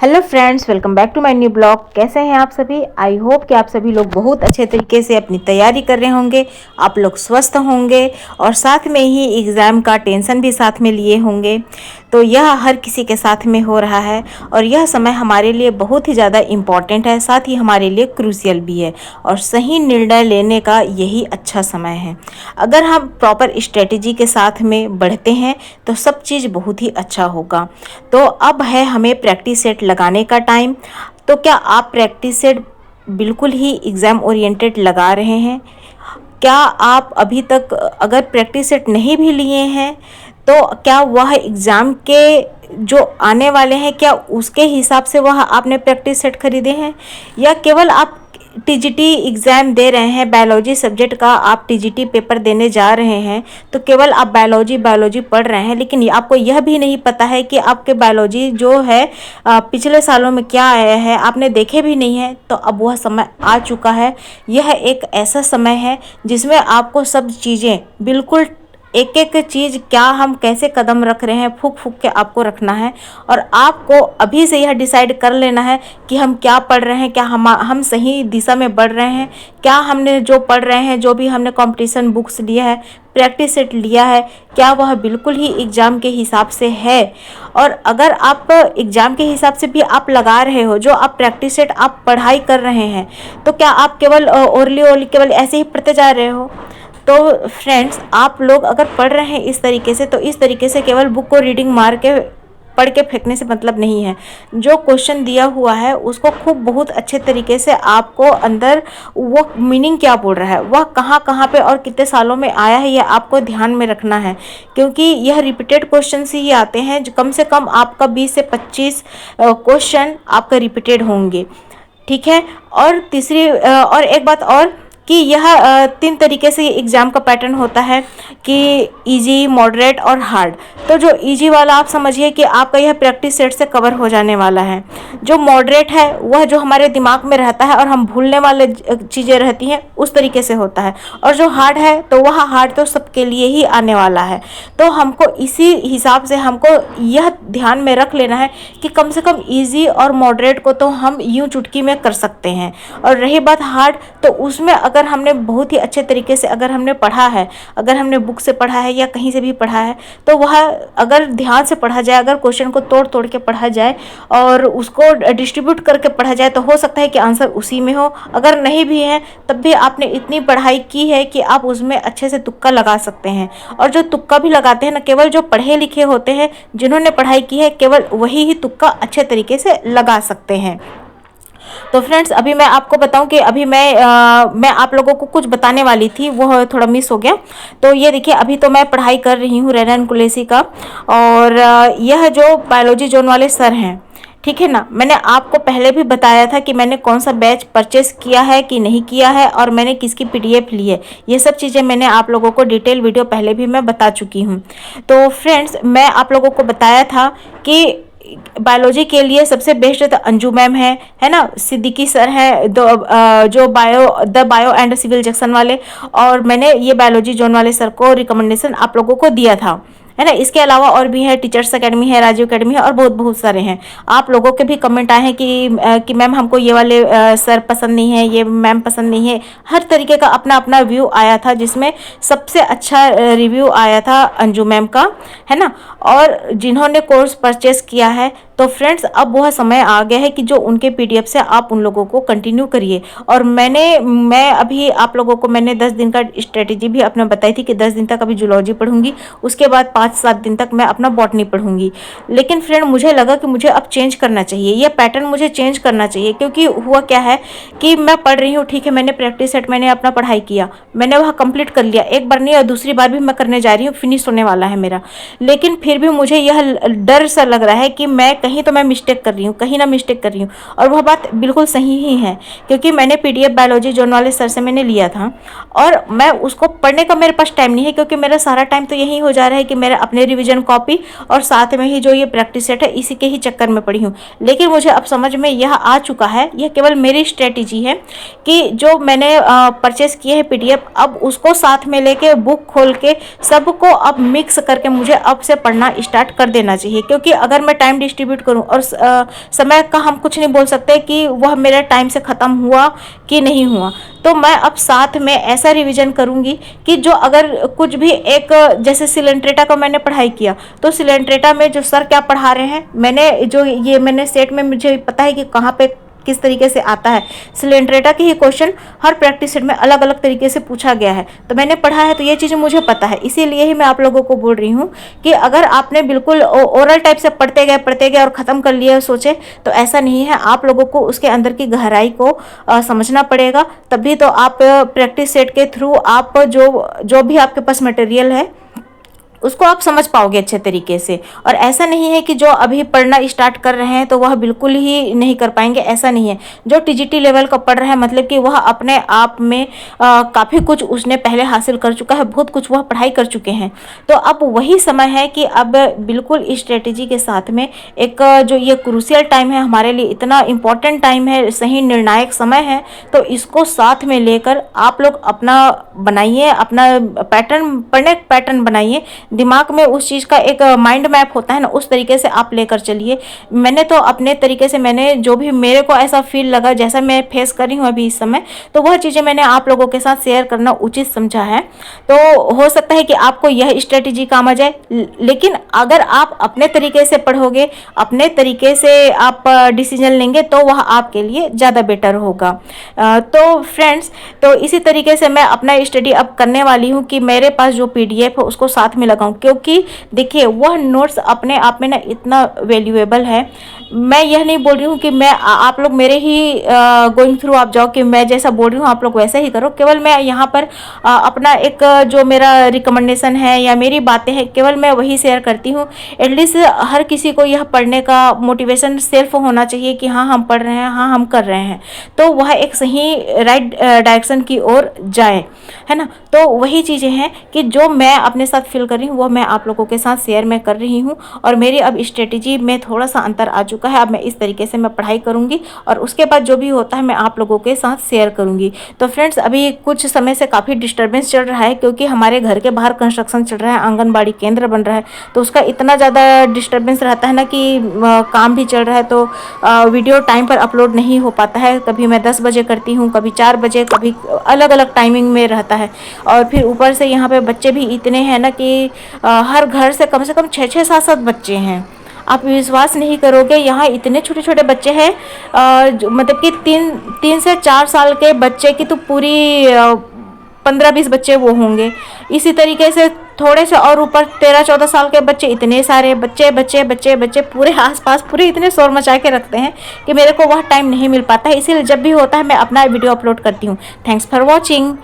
Hello friends, welcome back to my new blog. कैसे हैं आप सभी? आई होप कि आप सभी लोग बहुत अच्छे तरीके से अपनी तैयारी कर रहे होंगे, आप लोग स्वस्थ होंगे और साथ में ही एग्ज़ाम का टेंशन भी साथ में लिए होंगे। तो यह हर किसी के साथ में हो रहा है और यह समय हमारे लिए बहुत ही ज़्यादा इम्पॉर्टेंट है, साथ ही हमारे लिए क्रूशियल भी है और सही निर्णय लेने का यही अच्छा समय है। अगर हम प्रॉपर स्ट्रेटेजी के साथ में बढ़ते हैं तो सब चीज़ बहुत ही अच्छा होगा। तो अब है हमें प्रैक्टिस सेट लगाने का टाइम। तो क्या आप प्रैक्टिस सेट बिल्कुल ही एग्ज़ाम ओरिएंटेड लगा रहे हैं? क्या आप अभी तक अगर प्रैक्टिस सेट नहीं भी लिए हैं तो क्या वह एग्ज़ाम के जो आने वाले हैं क्या उसके हिसाब से वह आपने प्रैक्टिस सेट खरीदे हैं, या केवल आप टीजीटी एग्ज़ाम दे रहे हैं, बायोलॉजी सब्जेक्ट का आप टीजीटी पेपर देने जा रहे हैं तो केवल आप बायोलॉजी पढ़ रहे हैं, लेकिन आपको यह भी नहीं पता है कि आपके बायोलॉजी जो है पिछले सालों में क्या आया है, आपने देखे भी नहीं है। तो अब वह समय आ चुका है। यह एक ऐसा समय है जिसमें आपको सब चीज़ें बिल्कुल एक एक चीज़ क्या हम कैसे कदम रख रहे हैं फूक फूक के आपको रखना है और आपको अभी से यह डिसाइड कर लेना है कि हम क्या पढ़ रहे हैं, क्या हम सही दिशा में बढ़ रहे हैं, क्या हमने जो पढ़ रहे हैं, जो भी हमने कंपटीशन बुक्स लिया है, प्रैक्टिस सेट लिया है, क्या वह बिल्कुल ही एग्ज़ाम के हिसाब से है। और अगर आप एग्ज़ाम के हिसाब से भी आप लगा रहे हो, जो आप प्रैक्टिस सेट आप पढ़ाई कर रहे हैं, तो क्या आप केवल ओरली केवल ऐसे ही पढ़ते जा रहे हो? तो फ्रेंड्स, आप लोग अगर पढ़ रहे हैं इस तरीके से, तो इस तरीके से केवल बुक को रीडिंग मार के पढ़ के फेंकने से मतलब नहीं है। जो क्वेश्चन दिया हुआ है उसको खूब बहुत अच्छे तरीके से आपको अंदर वो मीनिंग क्या बोल रहा है, वह कहाँ कहाँ पे और कितने सालों में आया है, यह आपको ध्यान में रखना है, क्योंकि यह रिपीटेड क्वेश्चन ही आते हैं। जो कम से कम आपका 20 से 25 क्वेश्चन आपका रिपीटेड होंगे, ठीक है। और तीसरी और एक बात और कि यह 3 तरीके से एग्ज़ाम का पैटर्न होता है कि इजी, मॉडरेट और हार्ड। तो जो इजी वाला आप समझिए कि आपका यह प्रैक्टिस सेट से कवर हो जाने वाला है। जो मॉडरेट है वह जो हमारे दिमाग में रहता है और हम भूलने वाले चीज़ें रहती हैं उस तरीके से होता है, और जो हार्ड है तो वह हार्ड तो सबके लिए ही आने वाला है। तो हमको इसी हिसाब से हमको यह ध्यान में रख लेना है कि कम से कम ईजी और मॉडरेट को तो हम यूँ चुटकी में कर सकते हैं, और रही बात हार्ड, तो उसमें अगर हमने बहुत ही अच्छे तरीके से अगर हमने पढ़ा है, अगर हमने बुक से पढ़ा है या कहीं से भी पढ़ा है, तो वह अगर ध्यान से पढ़ा जाए, अगर क्वेश्चन को तोड़ तोड़ के पढ़ा जाए और उसको डिस्ट्रीब्यूट करके पढ़ा जाए, तो हो सकता है कि आंसर उसी में हो। अगर नहीं भी है तब भी आपने इतनी पढ़ाई की है कि आप उसमें अच्छे से तुक्का लगा सकते हैं। और जो तुक्का भी लगाते हैं ना, केवल जो पढ़े लिखे होते हैं, जिन्होंने पढ़ाई की है, केवल वही ही तुक्का अच्छे तरीके से लगा सकते हैं। तो फ्रेंड्स, अभी मैं आपको बताऊं कि अभी मैं आप लोगों को कुछ बताने वाली थी, वो थोड़ा मिस हो गया। तो ये देखिए, अभी तो मैं पढ़ाई कर रही हूँ रेनान कुलेसी का, और यह जो बायोलॉजी जोन वाले सर हैं, ठीक है ना, मैंने आपको पहले भी बताया था कि मैंने कौन सा बैच परचेस किया है कि नहीं किया है और मैंने किसकी पीडीएफ ली है। ये सब चीज़ें मैंने आप लोगों को डिटेल वीडियो पहले भी मैं बता चुकी हूँ। तो फ्रेंड्स, मैं आप लोगों को बताया था कि बायोलॉजी के लिए सबसे बेस्ट तो अंजू मैम है ना, सिद्दीकी सर है जो बायो एंड सिविल जंक्शन वाले, और मैंने ये बायोलॉजी जोन वाले सर को रिकमेंडेशन आप लोगों को दिया था, है ना। इसके अलावा और भी है, टीचर्स एकेडमी है, राजीव एकेडमी है, और बहुत बहुत सारे हैं। आप लोगों के भी कमेंट आए हैं कि मैम हमको ये वाले सर पसंद नहीं है, ये मैम पसंद नहीं है। हर तरीके का अपना अपना व्यू आया था, जिसमें सबसे अच्छा रिव्यू आया था अंजू मैम का, है ना। और जिन्होंने कोर्स परचेस किया है, तो फ्रेंड्स, अब वह समय आ गया है कि जो उनके पीडीएफ से आप उन लोगों को कंटिन्यू करिए। और मैं अभी आप लोगों को मैंने 10 दिन का स्ट्रेटेजी भी अपना बताई थी कि 10 दिन तक अभी जूलॉजी पढ़ूंगी, उसके बाद 5-7 दिन तक मैं अपना बॉटनी पढ़ूंगी। लेकिन फ्रेंड, मुझे लगा कि मुझे अब चेंज करना चाहिए, ये पैटर्न मुझे चेंज करना चाहिए, क्योंकि हुआ क्या है कि मैं पढ़ रही हूँ, ठीक है, मैंने प्रैक्टिस सेट मैंने अपना पढ़ाई किया, मैंने वह कंप्लीट कर लिया, एक बार नहीं और दूसरी बार भी मैं करने जा रही हूँ, फिनिश होने वाला है मेरा। लेकिन फिर भी मुझे यह डर सा लग रहा है कि मैं कहीं तो मैं मिस्टेक कर रही हूँ, कहीं ना मिस्टेक कर रही हूँ। और वह बात बिल्कुल सही ही है, क्योंकि मैंने पीडीएफ बायोलॉजी जोन वाले सर से मैंने लिया था, और मैं उसको पढ़ने का मेरे पास टाइम नहीं है, क्योंकि मेरा सारा टाइम तो यही हो जा रहा है कि मेरा अपने रिवीजन कॉपी और साथ में ही जो ये प्रैक्टिस सेट है, इसी के ही चक्कर में पड़ी हूँ। लेकिन मुझे अब समझ में यह आ चुका है, यह केवल मेरी स्ट्रेटेजी है कि जो मैंने परचेस किए हैं पीडीएफ, अब उसको साथ में लेके बुक खोल के सबको अब मिक्स करके मुझे अब से पढ़ना स्टार्ट कर देना चाहिए। क्योंकि अगर मैं टाइम डिस्ट्रीब्यूट कंट्रीब्यूट करूं। और समय का हम कुछ नहीं बोल सकते कि वह मेरे टाइम से ख़त्म हुआ कि नहीं हुआ। तो मैं अब साथ में ऐसा रिवीजन करूंगी कि जो अगर कुछ भी एक, जैसे सिलेंट्रेटा का मैंने पढ़ाई किया तो सिलेंट्रेटा में जो सर क्या पढ़ा रहे हैं, मैंने सेट में मुझे पता है कि कहाँ पे किस तरीके से आता है। सिलेंट्रेटा के ही क्वेश्चन हर प्रैक्टिस सेट में अलग अलग तरीके से पूछा गया है, तो मैंने पढ़ा है, तो ये चीज़ें मुझे पता है। इसीलिए ही मैं आप लोगों को बोल रही हूँ कि अगर आपने बिल्कुल ओरल टाइप से पढ़ते गए और ख़त्म कर लिया सोचे, तो ऐसा नहीं है। आप लोगों को उसके अंदर की गहराई को समझना पड़ेगा, तभी तो आप प्रैक्टिस सेट के थ्रू आप जो भी आपके पास मटेरियल है उसको आप समझ पाओगे अच्छे तरीके से। और ऐसा नहीं है कि जो अभी पढ़ना स्टार्ट कर रहे हैं तो वह बिल्कुल ही नहीं कर पाएंगे, ऐसा नहीं है। जो टीजीटी लेवल का पढ़ रहा है मतलब कि वह अपने आप में काफ़ी कुछ उसने पहले हासिल कर चुका है, बहुत कुछ वह पढ़ाई कर चुके हैं। तो अब वही समय है कि अब बिल्कुल स्ट्रेटेजी के साथ में एक जो ये क्रूशियल टाइम है हमारे लिए, इतना इम्पोर्टेंट टाइम है, सही निर्णायक समय है, तो इसको साथ में लेकर आप लोग अपना बनाइए, अपना पैटर्न बनाइए। दिमाग में उस चीज़ का एक माइंड मैप होता है ना, उस तरीके से आप लेकर चलिए। मैंने तो अपने तरीके से, मैंने जो भी मेरे को ऐसा फील लगा, जैसा मैं फेस कर रही हूँ अभी इस समय, तो वह चीज़ें मैंने आप लोगों के साथ शेयर करना उचित समझा है। तो हो सकता है कि आपको यह स्ट्रेटेजी काम आ जाए, लेकिन अगर आप अपने तरीके से पढ़ोगे, अपने तरीके से आप डिसीजन लेंगे, तो वह आपके लिए ज़्यादा बेटर होगा। तो फ्रेंड्स, तो इसी तरीके से मैं अपना स्टडी अब करने वाली हूँ कि मेरे पास जो PDF है उसको साथ में लगाऊं, क्योंकि देखिए वह नोट्स अपने आप में ना इतना वैल्यूएबल है। मैं यह नहीं बोल रही हूँ कि आप लोग मेरे ही गोइंग थ्रू आप जाओ, कि मैं जैसा बोल रही हूँ आप लोग वैसा ही करो। केवल मैं यहाँ पर अपना एक जो मेरा रिकमेंडेशन है या मेरी बातें हैं, केवल मैं वही शेयर करती हूँ। एटलीस्ट हर किसी को यह पढ़ने का मोटिवेशन सेल्फ होना चाहिए कि हाँ हम पढ़ रहे हैं, हाँ हम कर रहे हैं, तो वह एक सही राइट डायरेक्शन की ओर जाए, है ना। तो वही चीज़ें हैं कि जो मैं अपने साथ फील कर रही हूँ वो मैं आप लोगों के साथ शेयर मैं कर रही हूँ। और मेरी अब स्ट्रेटेजी में थोड़ा सा अंतर आ चुका है। अब मैं इस तरीके से मैं पढ़ाई करूँगी और उसके बाद जो भी होता है मैं आप लोगों के साथ शेयर करूँगी। तो फ्रेंड्स, अभी कुछ समय से काफ़ी डिस्टर्बेंस चल रहा है, क्योंकि हमारे घर के बाहर कंस्ट्रक्शन चल रहा है, आंगनबाड़ी केंद्र बन रहा है, तो उसका इतना ज़्यादा डिस्टर्बेंस रहता है ना कि काम भी चल रहा है, तो वीडियो टाइम पर अपलोड नहीं हो पाता है। कभी मैं 10 बजे करती हूँ, कभी 4 बजे, कभी अलग अलग टाइमिंग में रहता है। और फिर ऊपर से यहाँ पे बच्चे भी इतने हैं ना कि हर घर से कम 6-6, 7-7 बच्चे हैं। आप विश्वास नहीं करोगे, यहाँ इतने छोटे छोटे बच्चे हैं, मतलब कि 3 से 4 साल के बच्चे की तो पूरी 15-20 बच्चे वो होंगे। इसी तरीके से थोड़े से और ऊपर 13-14 साल के बच्चे, इतने सारे बच्चे पूरे आसपास पूरे इतने शोर मचा के रखते हैं कि मेरे को वह टाइम नहीं मिल पाता है। इसीलिए जब भी होता है मैं अपना वीडियो अपलोड करती हूँ। Thanks for watching.